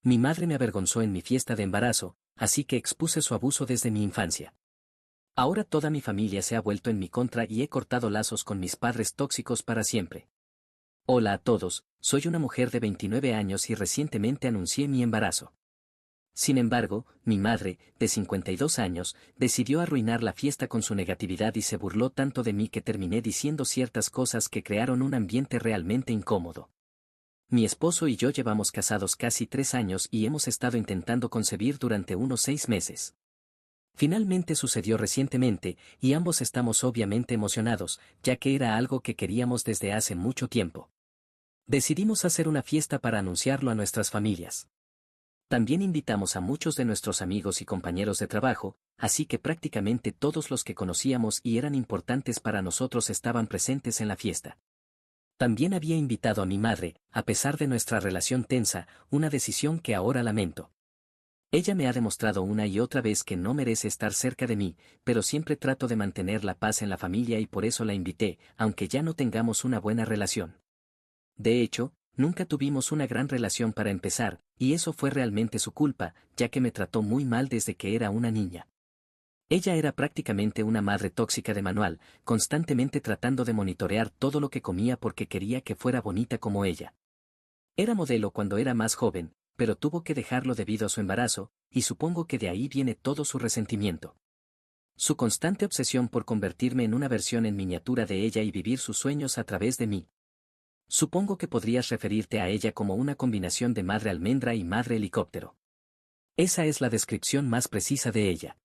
Mi madre me avergonzó en mi fiesta de embarazo, así que expuse su abuso desde mi infancia. Ahora toda mi familia se ha vuelto en mi contra y he cortado lazos con mis padres tóxicos para siempre. Hola a todos, soy una mujer de 29 años y recientemente anuncié mi embarazo. Sin embargo, mi madre, de 52 años, decidió arruinar la fiesta con su negatividad y se burló tanto de mí que terminé diciendo ciertas cosas que crearon un ambiente realmente incómodo. Mi esposo y yo llevamos casados casi 3 años y hemos estado intentando concebir durante unos 6 meses. Finalmente sucedió recientemente, y ambos estamos obviamente emocionados, ya que era algo que queríamos desde hace mucho tiempo. Decidimos hacer una fiesta para anunciarlo a nuestras familias. También invitamos a muchos de nuestros amigos y compañeros de trabajo, así que prácticamente todos los que conocíamos y eran importantes para nosotros estaban presentes en la fiesta. También había invitado a mi madre, a pesar de nuestra relación tensa, una decisión que ahora lamento. Ella me ha demostrado una y otra vez que no merece estar cerca de mí, pero siempre trato de mantener la paz en la familia y por eso la invité, aunque ya no tengamos una buena relación. De hecho, nunca tuvimos una gran relación para empezar, y eso fue realmente su culpa, ya que me trató muy mal desde que era una niña. Ella era prácticamente una madre tóxica de manual, constantemente tratando de monitorear todo lo que comía porque quería que fuera bonita como ella. Era modelo cuando era más joven, pero tuvo que dejarlo debido a su embarazo, y supongo que de ahí viene todo su resentimiento. Su constante obsesión por convertirme en una versión en miniatura de ella y vivir sus sueños a través de mí. Supongo que podrías referirte a ella como una combinación de madre almendra y madre helicóptero. Esa es la descripción más precisa de ella.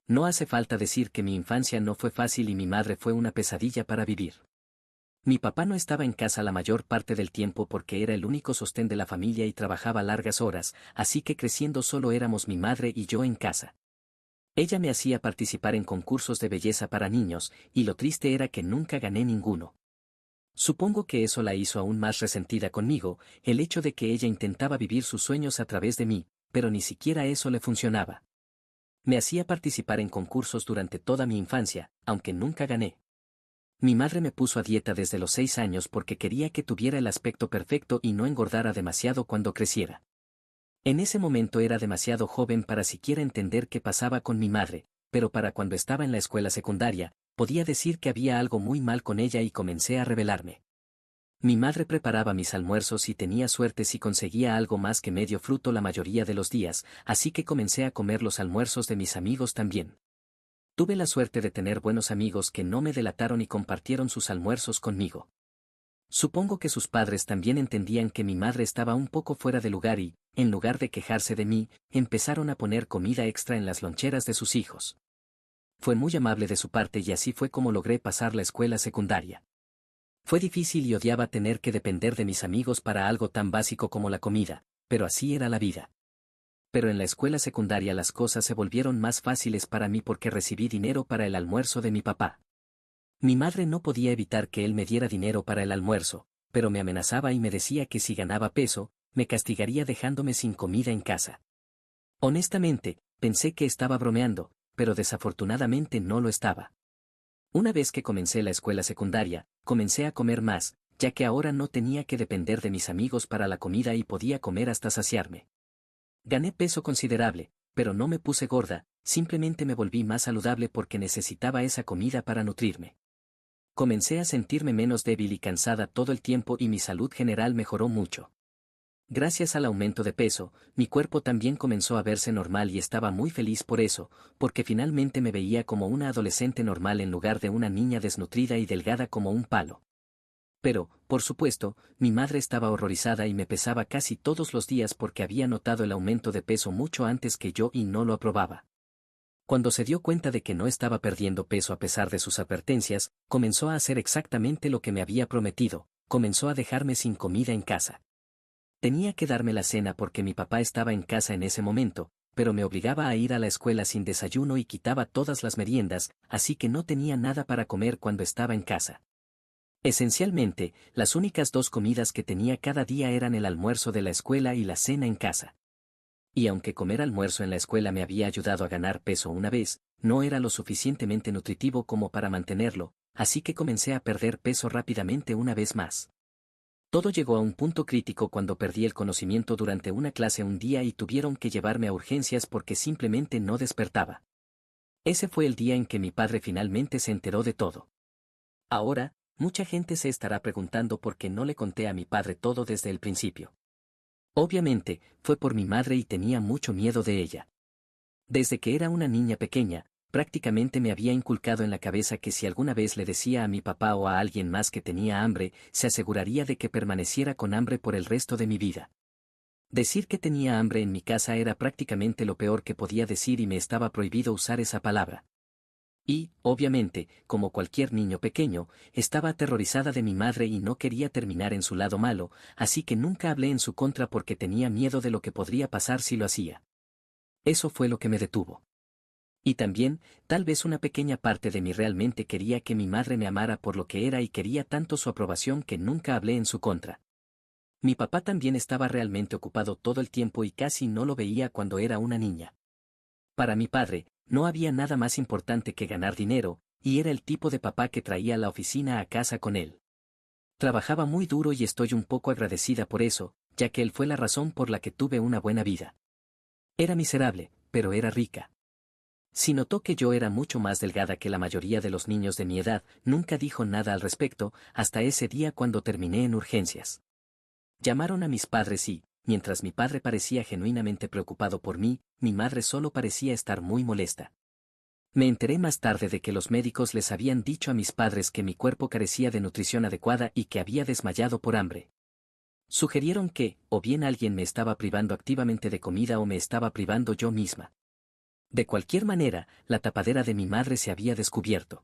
No hace falta decir que mi infancia no fue fácil y mi madre fue una pesadilla para vivir. Mi papá no estaba en casa la mayor parte del tiempo porque era el único sostén de la familia y trabajaba largas horas, así que creciendo solo éramos mi madre y yo en casa. Ella me hacía participar en concursos de belleza para niños, y lo triste era que nunca gané ninguno. Supongo que eso la hizo aún más resentida conmigo, el hecho de que ella intentaba vivir sus sueños a través de mí, pero ni siquiera eso le funcionaba. Me hacía participar en concursos durante toda mi infancia, aunque nunca gané. Mi madre me puso a dieta desde los 6 años porque quería que tuviera el aspecto perfecto y no engordara demasiado cuando creciera. En ese momento era demasiado joven para siquiera entender qué pasaba con mi madre, pero para cuando estaba en la escuela secundaria, podía decir que había algo muy mal con ella y comencé a rebelarme. Mi madre preparaba mis almuerzos y tenía suerte si conseguía algo más que medio fruto la mayoría de los días, así que comencé a comer los almuerzos de mis amigos también. Tuve la suerte de tener buenos amigos que no me delataron y compartieron sus almuerzos conmigo. Supongo que sus padres también entendían que mi madre estaba un poco fuera de lugar y, en lugar de quejarse de mí, empezaron a poner comida extra en las loncheras de sus hijos. Fue muy amable de su parte y así fue como logré pasar la escuela secundaria. Fue difícil y odiaba tener que depender de mis amigos para algo tan básico como la comida, pero así era la vida. Pero en la escuela secundaria las cosas se volvieron más fáciles para mí porque recibí dinero para el almuerzo de mi papá. Mi madre no podía evitar que él me diera dinero para el almuerzo, pero me amenazaba y me decía que si ganaba peso, me castigaría dejándome sin comida en casa. Honestamente, pensé que estaba bromeando, pero desafortunadamente no lo estaba. Una vez que comencé la escuela secundaria, comencé a comer más, ya que ahora no tenía que depender de mis amigos para la comida y podía comer hasta saciarme. Gané peso considerable, pero no me puse gorda, simplemente me volví más saludable porque necesitaba esa comida para nutrirme. Comencé a sentirme menos débil y cansada todo el tiempo y mi salud general mejoró mucho. Gracias al aumento de peso, mi cuerpo también comenzó a verse normal y estaba muy feliz por eso, porque finalmente me veía como una adolescente normal en lugar de una niña desnutrida y delgada como un palo. Pero, por supuesto, mi madre estaba horrorizada y me pesaba casi todos los días porque había notado el aumento de peso mucho antes que yo y no lo aprobaba. Cuando se dio cuenta de que no estaba perdiendo peso a pesar de sus advertencias, comenzó a hacer exactamente lo que me había prometido, comenzó a dejarme sin comida en casa. Tenía que darme la cena porque mi papá estaba en casa en ese momento, pero me obligaba a ir a la escuela sin desayuno y quitaba todas las meriendas, así que no tenía nada para comer cuando estaba en casa. Esencialmente, las únicas 2 comidas que tenía cada día eran el almuerzo de la escuela y la cena en casa. Y aunque comer almuerzo en la escuela me había ayudado a ganar peso una vez, no era lo suficientemente nutritivo como para mantenerlo, así que comencé a perder peso rápidamente una vez más. Todo llegó a un punto crítico cuando perdí el conocimiento durante una clase un día y tuvieron que llevarme a urgencias porque simplemente no despertaba. Ese fue el día en que mi padre finalmente se enteró de todo. Ahora, mucha gente se estará preguntando por qué no le conté a mi padre todo desde el principio. Obviamente, fue por mi madre y tenía mucho miedo de ella. Desde que era una niña pequeña, prácticamente me había inculcado en la cabeza que si alguna vez le decía a mi papá o a alguien más que tenía hambre, se aseguraría de que permaneciera con hambre por el resto de mi vida. Decir que tenía hambre en mi casa era prácticamente lo peor que podía decir y me estaba prohibido usar esa palabra. Y, obviamente, como cualquier niño pequeño, estaba aterrorizada de mi madre y no quería terminar en su lado malo, así que nunca hablé en su contra porque tenía miedo de lo que podría pasar si lo hacía. Eso fue lo que me detuvo. Y también, tal vez una pequeña parte de mí realmente quería que mi madre me amara por lo que era y quería tanto su aprobación que nunca hablé en su contra. Mi papá también estaba realmente ocupado todo el tiempo y casi no lo veía cuando era una niña. Para mi padre, no había nada más importante que ganar dinero, y era el tipo de papá que traía la oficina a casa con él. Trabajaba muy duro y estoy un poco agradecida por eso, ya que él fue la razón por la que tuve una buena vida. Era miserable, pero era rica. Si notó que yo era mucho más delgada que la mayoría de los niños de mi edad, nunca dijo nada al respecto, hasta ese día cuando terminé en urgencias. Llamaron a mis padres y, mientras mi padre parecía genuinamente preocupado por mí, mi madre solo parecía estar muy molesta. Me enteré más tarde de que los médicos les habían dicho a mis padres que mi cuerpo carecía de nutrición adecuada y que había desmayado por hambre. Sugirieron que, o bien alguien me estaba privando activamente de comida o me estaba privando yo misma. De cualquier manera, la tapadera de mi madre se había descubierto.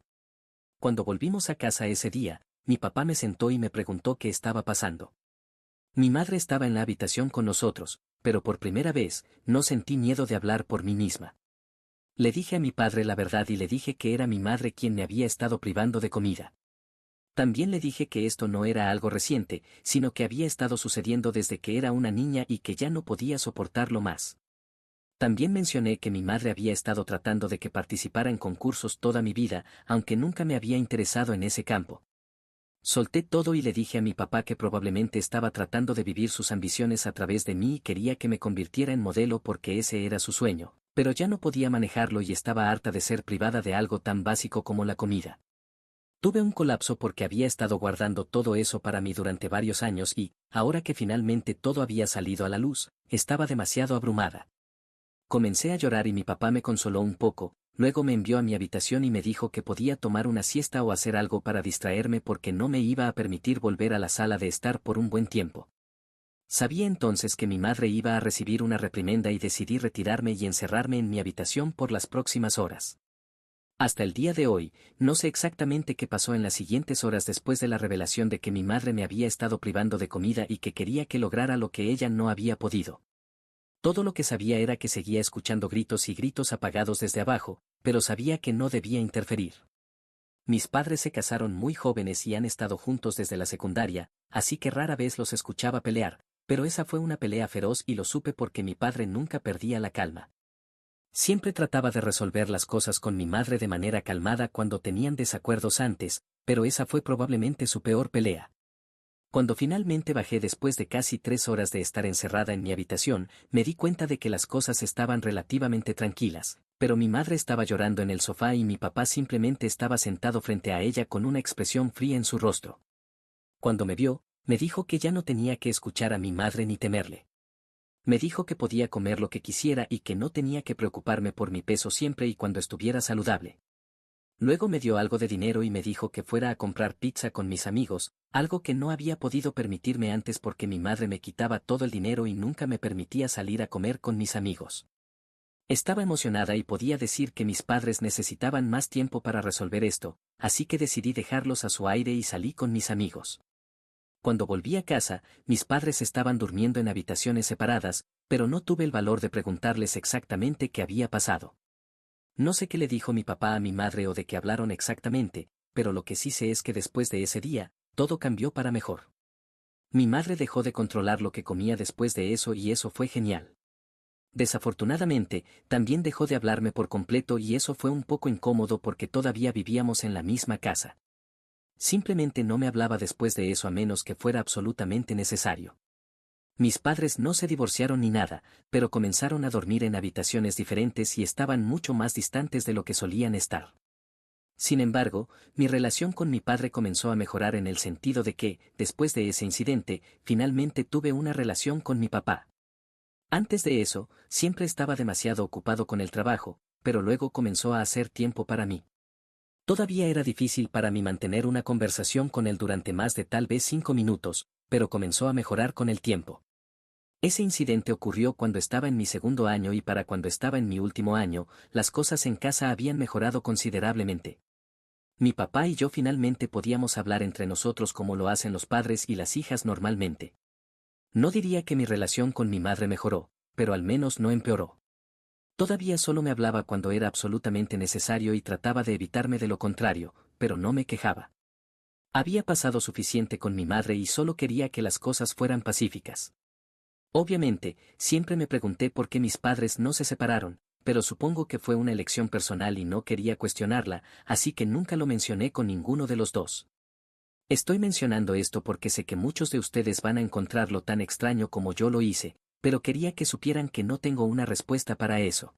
Cuando volvimos a casa ese día, mi papá me sentó y me preguntó qué estaba pasando. Mi madre estaba en la habitación con nosotros, pero por primera vez, no sentí miedo de hablar por mí misma. Le dije a mi padre la verdad y le dije que era mi madre quien me había estado privando de comida. También le dije que esto no era algo reciente, sino que había estado sucediendo desde que era una niña y que ya no podía soportarlo más. También mencioné que mi madre había estado tratando de que participara en concursos toda mi vida, aunque nunca me había interesado en ese campo. Solté todo y le dije a mi papá que probablemente estaba tratando de vivir sus ambiciones a través de mí y quería que me convirtiera en modelo porque ese era su sueño, pero ya no podía manejarlo y estaba harta de ser privada de algo tan básico como la comida. Tuve un colapso porque había estado guardando todo eso para mí durante varios años y, ahora que finalmente todo había salido a la luz, estaba demasiado abrumada. Comencé a llorar y mi papá me consoló un poco, luego me envió a mi habitación y me dijo que podía tomar una siesta o hacer algo para distraerme porque no me iba a permitir volver a la sala de estar por un buen tiempo. Sabía entonces que mi madre iba a recibir una reprimenda y decidí retirarme y encerrarme en mi habitación por las próximas horas. Hasta el día de hoy, no sé exactamente qué pasó en las siguientes horas después de la revelación de que mi madre me había estado privando de comida y que quería que lograra lo que ella no había podido. Todo lo que sabía era que seguía escuchando gritos y gritos apagados desde abajo, pero sabía que no debía interferir. Mis padres se casaron muy jóvenes y han estado juntos desde la secundaria, así que rara vez los escuchaba pelear, pero esa fue una pelea feroz y lo supe porque mi padre nunca perdía la calma. Siempre trataba de resolver las cosas con mi madre de manera calmada cuando tenían desacuerdos antes, pero esa fue probablemente su peor pelea. Cuando finalmente bajé después de casi 3 horas de estar encerrada en mi habitación, me di cuenta de que las cosas estaban relativamente tranquilas, pero mi madre estaba llorando en el sofá y mi papá simplemente estaba sentado frente a ella con una expresión fría en su rostro. Cuando me vio, me dijo que ya no tenía que escuchar a mi madre ni temerle. Me dijo que podía comer lo que quisiera y que no tenía que preocuparme por mi peso siempre y cuando estuviera saludable. Luego me dio algo de dinero y me dijo que fuera a comprar pizza con mis amigos, algo que no había podido permitirme antes porque mi madre me quitaba todo el dinero y nunca me permitía salir a comer con mis amigos. Estaba emocionada y podía decir que mis padres necesitaban más tiempo para resolver esto, así que decidí dejarlos a su aire y salí con mis amigos. Cuando volví a casa, mis padres estaban durmiendo en habitaciones separadas, pero no tuve el valor de preguntarles exactamente qué había pasado. No sé qué le dijo mi papá a mi madre o de qué hablaron exactamente, pero lo que sí sé es que después de ese día, todo cambió para mejor. Mi madre dejó de controlar lo que comía después de eso y eso fue genial. Desafortunadamente, también dejó de hablarme por completo y eso fue un poco incómodo porque todavía vivíamos en la misma casa. Simplemente no me hablaba después de eso a menos que fuera absolutamente necesario. Mis padres no se divorciaron ni nada, pero comenzaron a dormir en habitaciones diferentes y estaban mucho más distantes de lo que solían estar. Sin embargo, mi relación con mi padre comenzó a mejorar en el sentido de que, después de ese incidente, finalmente tuve una relación con mi papá. Antes de eso, siempre estaba demasiado ocupado con el trabajo, pero luego comenzó a hacer tiempo para mí. Todavía era difícil para mí mantener una conversación con él durante más de tal vez 5 minutos, pero comenzó a mejorar con el tiempo. Ese incidente ocurrió cuando estaba en mi segundo año y para cuando estaba en mi último año, las cosas en casa habían mejorado considerablemente. Mi papá y yo finalmente podíamos hablar entre nosotros como lo hacen los padres y las hijas normalmente. No diría que mi relación con mi madre mejoró, pero al menos no empeoró. Todavía solo me hablaba cuando era absolutamente necesario y trataba de evitarme de lo contrario, pero no me quejaba. Había pasado suficiente con mi madre y solo quería que las cosas fueran pacíficas. Obviamente, siempre me pregunté por qué mis padres no se separaron, pero supongo que fue una elección personal y no quería cuestionarla, así que nunca lo mencioné con ninguno de los dos. Estoy mencionando esto porque sé que muchos de ustedes van a encontrarlo tan extraño como yo lo hice, pero quería que supieran que no tengo una respuesta para eso.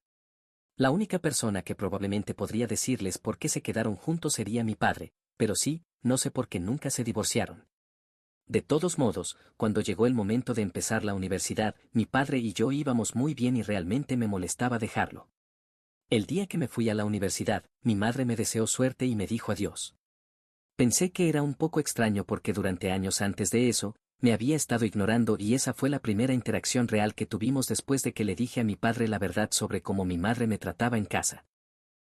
La única persona que probablemente podría decirles por qué se quedaron juntos sería mi padre, pero sí, no sé por qué nunca se divorciaron. De todos modos, cuando llegó el momento de empezar la universidad, mi padre y yo íbamos muy bien y realmente me molestaba dejarlo. El día que me fui a la universidad, mi madre me deseó suerte y me dijo adiós. Pensé que era un poco extraño porque durante años antes de eso, me había estado ignorando y esa fue la primera interacción real que tuvimos después de que le dije a mi padre la verdad sobre cómo mi madre me trataba en casa.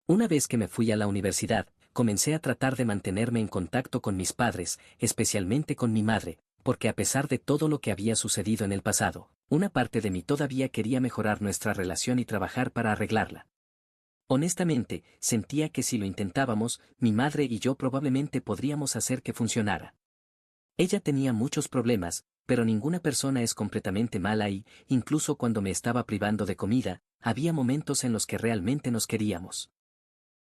Una vez que me fui a la universidad, comencé a tratar de mantenerme en contacto con mis padres, especialmente con mi madre, porque a pesar de todo lo que había sucedido en el pasado, una parte de mí todavía quería mejorar nuestra relación y trabajar para arreglarla. Honestamente, sentía que si lo intentábamos, mi madre y yo probablemente podríamos hacer que funcionara. Ella tenía muchos problemas, pero ninguna persona es completamente mala y, incluso cuando me estaba privando de comida, había momentos en los que realmente nos queríamos.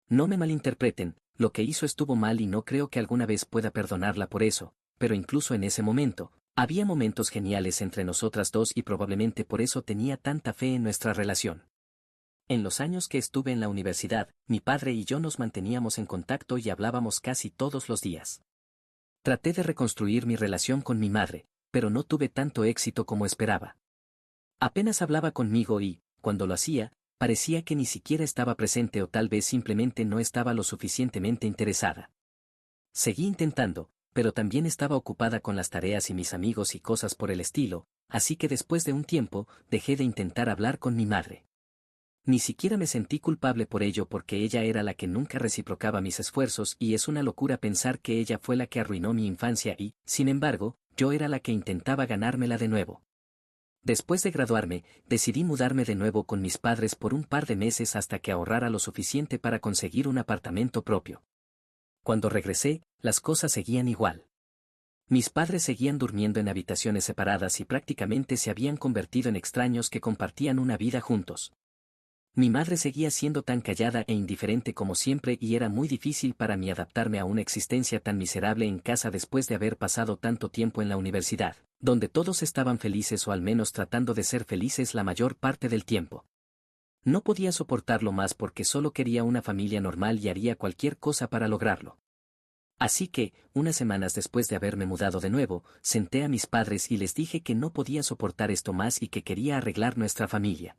No me malinterpreten, lo que hizo estuvo mal y no creo que alguna vez pueda perdonarla por eso, pero incluso en ese momento, había momentos geniales entre nosotras dos y probablemente por eso tenía tanta fe en nuestra relación. En los años que estuve en la universidad, mi padre y yo nos manteníamos en contacto y hablábamos casi todos los días. Traté de reconstruir mi relación con mi madre, pero no tuve tanto éxito como esperaba. Apenas hablaba conmigo y, cuando lo hacía, parecía que ni siquiera estaba presente o tal vez simplemente no estaba lo suficientemente interesada. Seguí intentando, pero también estaba ocupada con las tareas y mis amigos y cosas por el estilo, así que después de un tiempo, dejé de intentar hablar con mi madre. Ni siquiera me sentí culpable por ello porque ella era la que nunca reciprocaba mis esfuerzos y es una locura pensar que ella fue la que arruinó mi infancia y, sin embargo, yo era la que intentaba ganármela de nuevo. Después de graduarme, decidí mudarme de nuevo con mis padres por un par de meses hasta que ahorrara lo suficiente para conseguir un apartamento propio. Cuando regresé, las cosas seguían igual. Mis padres seguían durmiendo en habitaciones separadas y prácticamente se habían convertido en extraños que compartían una vida juntos. Mi madre seguía siendo tan callada e indiferente como siempre y era muy difícil para mí adaptarme a una existencia tan miserable en casa después de haber pasado tanto tiempo en la universidad, donde todos estaban felices o al menos tratando de ser felices la mayor parte del tiempo. No podía soportarlo más porque solo quería una familia normal y haría cualquier cosa para lograrlo. Así que, unas semanas después de haberme mudado de nuevo, senté a mis padres y les dije que no podía soportar esto más y que quería arreglar nuestra familia.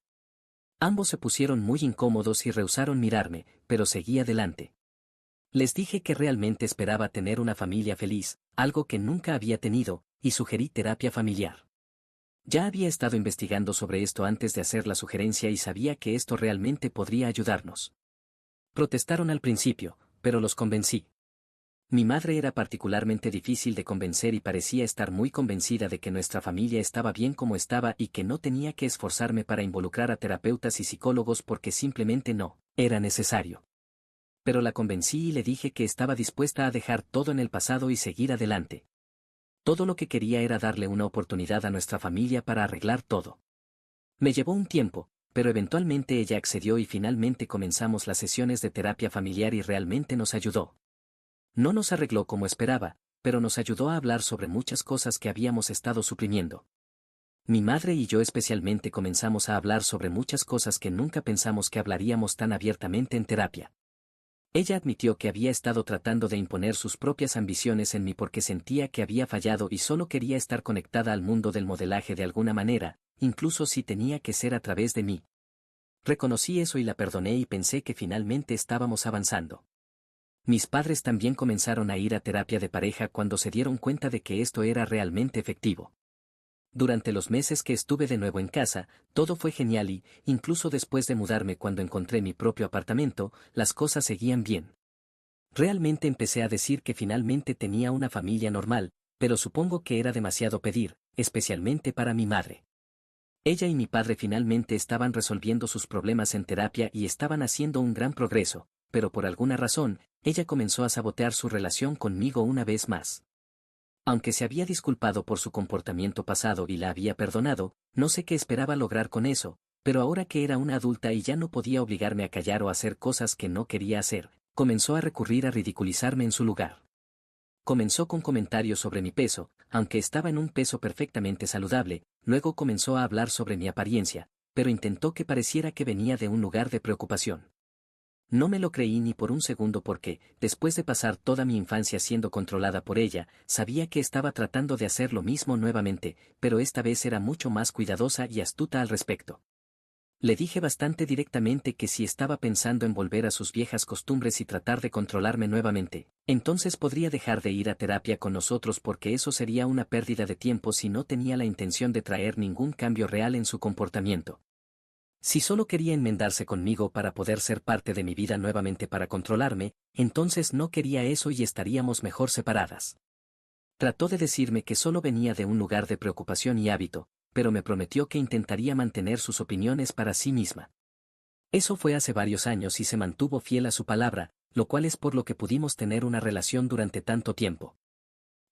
Ambos se pusieron muy incómodos y rehusaron mirarme, pero seguí adelante. Les dije que realmente esperaba tener una familia feliz, algo que nunca había tenido, y sugerí terapia familiar. Ya había estado investigando sobre esto antes de hacer la sugerencia y sabía que esto realmente podría ayudarnos. Protestaron al principio, pero los convencí. Mi madre era particularmente difícil de convencer y parecía estar muy convencida de que nuestra familia estaba bien como estaba y que no tenía que esforzarme para involucrar a terapeutas y psicólogos porque simplemente no era necesario. Pero la convencí y le dije que estaba dispuesta a dejar todo en el pasado y seguir adelante. Todo lo que quería era darle una oportunidad a nuestra familia para arreglar todo. Me llevó un tiempo, pero eventualmente ella accedió y finalmente comenzamos las sesiones de terapia familiar y realmente nos ayudó. No nos arregló como esperaba, pero nos ayudó a hablar sobre muchas cosas que habíamos estado suprimiendo. Mi madre y yo especialmente comenzamos a hablar sobre muchas cosas que nunca pensamos que hablaríamos tan abiertamente en terapia. Ella admitió que había estado tratando de imponer sus propias ambiciones en mí porque sentía que había fallado y solo quería estar conectada al mundo del modelaje de alguna manera, incluso si tenía que ser a través de mí. Reconocí eso y la perdoné y pensé que finalmente estábamos avanzando. Mis padres también comenzaron a ir a terapia de pareja cuando se dieron cuenta de que esto era realmente efectivo. Durante los meses que estuve de nuevo en casa, todo fue genial y, incluso después de mudarme cuando encontré mi propio apartamento, las cosas seguían bien. Realmente empecé a decir que finalmente tenía una familia normal, pero supongo que era demasiado pedir, especialmente para mi madre. Ella y mi padre finalmente estaban resolviendo sus problemas en terapia y estaban haciendo un gran progreso, pero por alguna razón, ella comenzó a sabotear su relación conmigo una vez más. Aunque se había disculpado por su comportamiento pasado y la había perdonado, no sé qué esperaba lograr con eso, pero ahora que era una adulta y ya no podía obligarme a callar o hacer cosas que no quería hacer, comenzó a recurrir a ridiculizarme en su lugar. Comenzó con comentarios sobre mi peso, aunque estaba en un peso perfectamente saludable, luego comenzó a hablar sobre mi apariencia, pero intentó que pareciera que venía de un lugar de preocupación. No me lo creí ni por un segundo porque, después de pasar toda mi infancia siendo controlada por ella, sabía que estaba tratando de hacer lo mismo nuevamente, pero esta vez era mucho más cuidadosa y astuta al respecto. Le dije bastante directamente que si estaba pensando en volver a sus viejas costumbres y tratar de controlarme nuevamente, entonces podría dejar de ir a terapia con nosotros porque eso sería una pérdida de tiempo si no tenía la intención de traer ningún cambio real en su comportamiento. Si solo quería enmendarse conmigo para poder ser parte de mi vida nuevamente para controlarme, entonces no quería eso y estaríamos mejor separadas. Trató de decirme que solo venía de un lugar de preocupación y hábito, pero me prometió que intentaría mantener sus opiniones para sí misma. Eso fue hace varios años y se mantuvo fiel a su palabra, lo cual es por lo que pudimos tener una relación durante tanto tiempo.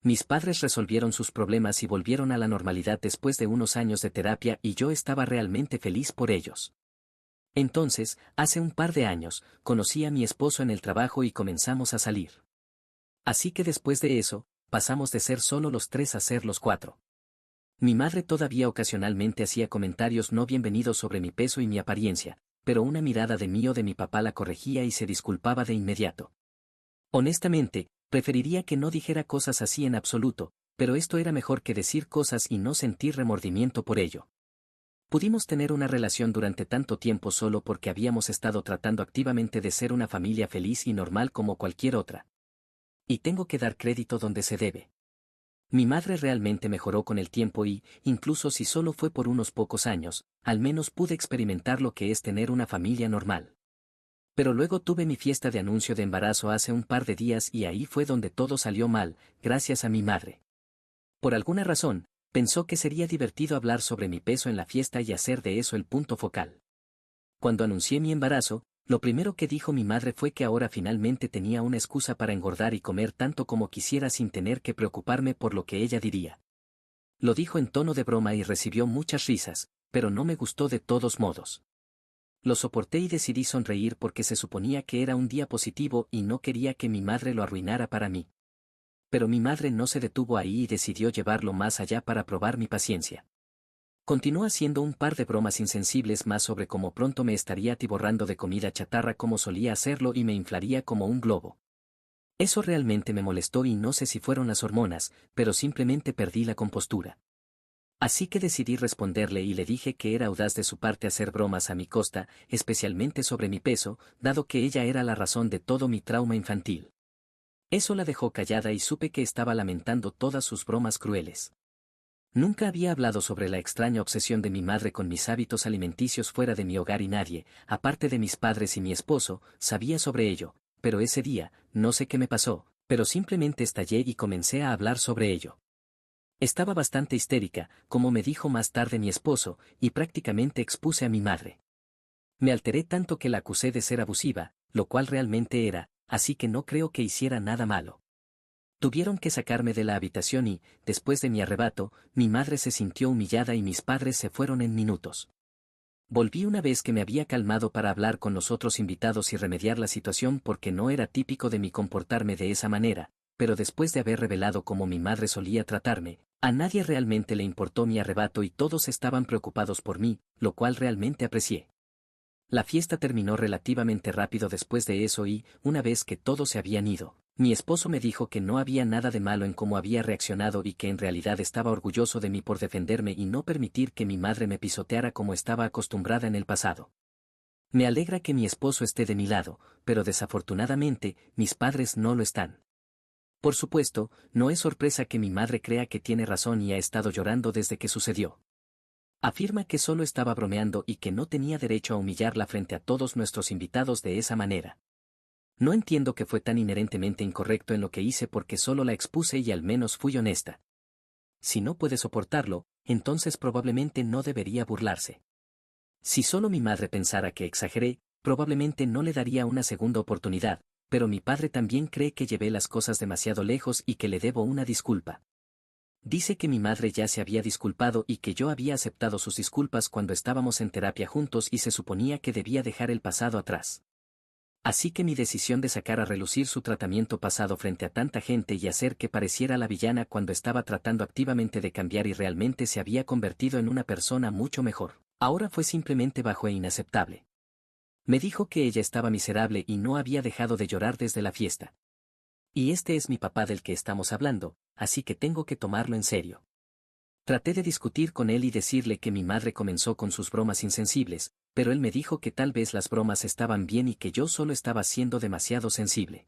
Mis padres resolvieron sus problemas y volvieron a la normalidad después de unos años de terapia y yo estaba realmente feliz por ellos. Entonces, hace un par de años, conocí a mi esposo en el trabajo y comenzamos a salir. Así que después de eso, pasamos de ser solo los tres a ser los cuatro. Mi madre todavía ocasionalmente hacía comentarios no bienvenidos sobre mi peso y mi apariencia, pero una mirada de mí o de mi papá la corregía y se disculpaba de inmediato. Honestamente, preferiría que no dijera cosas así en absoluto, pero esto era mejor que decir cosas y no sentir remordimiento por ello. Pudimos tener una relación durante tanto tiempo solo porque habíamos estado tratando activamente de ser una familia feliz y normal como cualquier otra. Y tengo que dar crédito donde se debe. Mi madre realmente mejoró con el tiempo y, incluso si solo fue por unos pocos años, al menos pude experimentar lo que es tener una familia normal. Pero luego tuve mi fiesta de anuncio de embarazo hace un par de días y ahí fue donde todo salió mal, gracias a mi madre. Por alguna razón, pensó que sería divertido hablar sobre mi peso en la fiesta y hacer de eso el punto focal. Cuando anuncié mi embarazo, lo primero que dijo mi madre fue que ahora finalmente tenía una excusa para engordar y comer tanto como quisiera sin tener que preocuparme por lo que ella diría. Lo dijo en tono de broma y recibió muchas risas, pero no me gustó de todos modos. Lo soporté y decidí sonreír porque se suponía que era un día positivo y no quería que mi madre lo arruinara para mí. Pero mi madre no se detuvo ahí y decidió llevarlo más allá para probar mi paciencia. Continuó haciendo un par de bromas insensibles más sobre cómo pronto me estaría atiborrando de comida chatarra como solía hacerlo y me inflaría como un globo. Eso realmente me molestó y no sé si fueron las hormonas, pero simplemente perdí la compostura. Así que decidí responderle y le dije que era audaz de su parte hacer bromas a mi costa, especialmente sobre mi peso, dado que ella era la razón de todo mi trauma infantil. Eso la dejó callada y supe que estaba lamentando todas sus bromas crueles. Nunca había hablado sobre la extraña obsesión de mi madre con mis hábitos alimenticios fuera de mi hogar y nadie, aparte de mis padres y mi esposo, sabía sobre ello, pero ese día, no sé qué me pasó, pero simplemente estallé y comencé a hablar sobre ello. Estaba bastante histérica, como me dijo más tarde mi esposo, y prácticamente expuse a mi madre. Me alteré tanto que la acusé de ser abusiva, lo cual realmente era, así que no creo que hiciera nada malo. Tuvieron que sacarme de la habitación y, después de mi arrebato, mi madre se sintió humillada y mis padres se fueron en minutos. Volví una vez que me había calmado para hablar con los otros invitados y remediar la situación porque no era típico de mí comportarme de esa manera, pero después de haber revelado cómo mi madre solía tratarme, a nadie realmente le importó mi arrebato y todos estaban preocupados por mí, lo cual realmente aprecié. La fiesta terminó relativamente rápido después de eso y, una vez que todos se habían ido, mi esposo me dijo que no había nada de malo en cómo había reaccionado y que en realidad estaba orgulloso de mí por defenderme y no permitir que mi madre me pisoteara como estaba acostumbrada en el pasado. Me alegra que mi esposo esté de mi lado, pero desafortunadamente, mis padres no lo están. Por supuesto, no es sorpresa que mi madre crea que tiene razón y ha estado llorando desde que sucedió. Afirma que solo estaba bromeando y que no tenía derecho a humillarla frente a todos nuestros invitados de esa manera. No entiendo que fue tan inherentemente incorrecto en lo que hice porque solo la expuse y al menos fui honesta. Si no puede soportarlo, entonces probablemente no debería burlarse. Si solo mi madre pensara que exageré, probablemente no le daría una segunda oportunidad, pero mi padre también cree que llevé las cosas demasiado lejos y que le debo una disculpa. Dice que mi madre ya se había disculpado y que yo había aceptado sus disculpas cuando estábamos en terapia juntos y se suponía que debía dejar el pasado atrás. Así que mi decisión de sacar a relucir su tratamiento pasado frente a tanta gente y hacer que pareciera la villana cuando estaba tratando activamente de cambiar y realmente se había convertido en una persona mucho mejor, ahora fue simplemente bajo e inaceptable. Me dijo que ella estaba miserable y no había dejado de llorar desde la fiesta. Y este es mi papá del que estamos hablando, así que tengo que tomarlo en serio. Traté de discutir con él y decirle que mi madre comenzó con sus bromas insensibles, pero él me dijo que tal vez las bromas estaban bien y que yo solo estaba siendo demasiado sensible.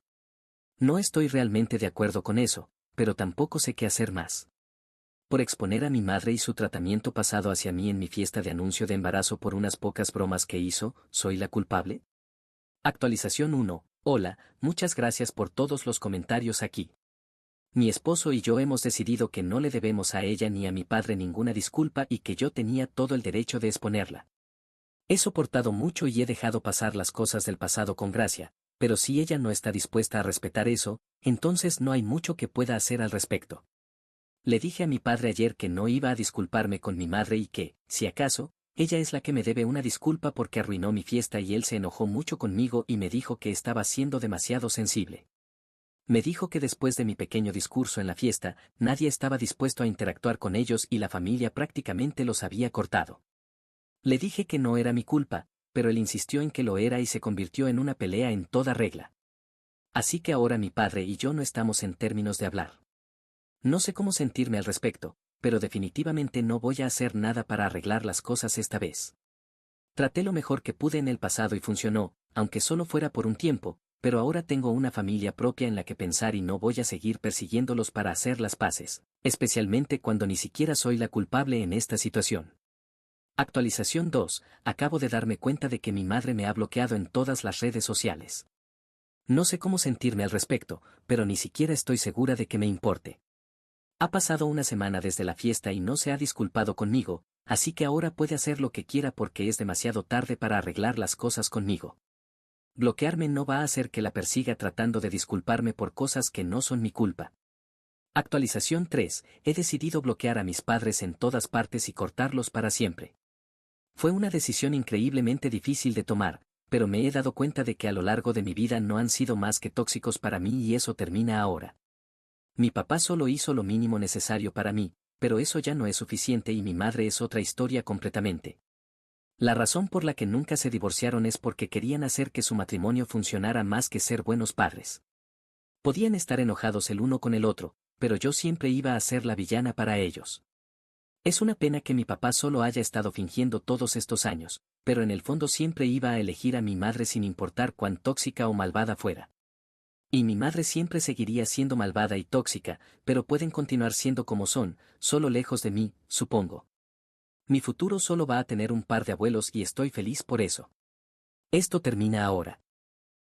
No estoy realmente de acuerdo con eso, pero tampoco sé qué hacer más. Por exponer a mi madre y su tratamiento pasado hacia mí en mi fiesta de anuncio de embarazo por unas pocas bromas que hizo, ¿soy la culpable? Actualización 1. Hola, muchas gracias por todos los comentarios aquí. Mi esposo y yo hemos decidido que no le debemos a ella ni a mi padre ninguna disculpa y que yo tenía todo el derecho de exponerla. He soportado mucho y he dejado pasar las cosas del pasado con gracia, pero si ella no está dispuesta a respetar eso, entonces no hay mucho que pueda hacer al respecto. Le dije a mi padre ayer que no iba a disculparme con mi madre y que, si acaso, ella es la que me debe una disculpa porque arruinó mi fiesta y él se enojó mucho conmigo y me dijo que estaba siendo demasiado sensible. Me dijo que después de mi pequeño discurso en la fiesta, nadie estaba dispuesto a interactuar con ellos y la familia prácticamente los había cortado. Le dije que no era mi culpa, pero él insistió en que lo era y se convirtió en una pelea en toda regla. Así que ahora mi padre y yo no estamos en términos de hablar. No sé cómo sentirme al respecto, pero definitivamente no voy a hacer nada para arreglar las cosas esta vez. Traté lo mejor que pude en el pasado y funcionó, aunque solo fuera por un tiempo, pero ahora tengo una familia propia en la que pensar y no voy a seguir persiguiéndolos para hacer las paces, especialmente cuando ni siquiera soy la culpable en esta situación. Actualización 2. Acabo de darme cuenta de que mi madre me ha bloqueado en todas las redes sociales. No sé cómo sentirme al respecto, pero ni siquiera estoy segura de que me importe. Ha pasado una semana desde la fiesta y no se ha disculpado conmigo, así que ahora puede hacer lo que quiera porque es demasiado tarde para arreglar las cosas conmigo. Bloquearme no va a hacer que la persiga tratando de disculparme por cosas que no son mi culpa. Actualización 3. He decidido bloquear a mis padres en todas partes y cortarlos para siempre. Fue una decisión increíblemente difícil de tomar, pero me he dado cuenta de que a lo largo de mi vida no han sido más que tóxicos para mí y eso termina ahora. Mi papá solo hizo lo mínimo necesario para mí, pero eso ya no es suficiente y mi madre es otra historia completamente. La razón por la que nunca se divorciaron es porque querían hacer que su matrimonio funcionara más que ser buenos padres. Podían estar enojados el uno con el otro, pero yo siempre iba a ser la villana para ellos. Es una pena que mi papá solo haya estado fingiendo todos estos años, pero en el fondo siempre iba a elegir a mi madre sin importar cuán tóxica o malvada fuera. Y mi madre siempre seguiría siendo malvada y tóxica, pero pueden continuar siendo como son, solo lejos de mí, supongo. Mi futuro solo va a tener un par de abuelos y estoy feliz por eso. Esto termina ahora.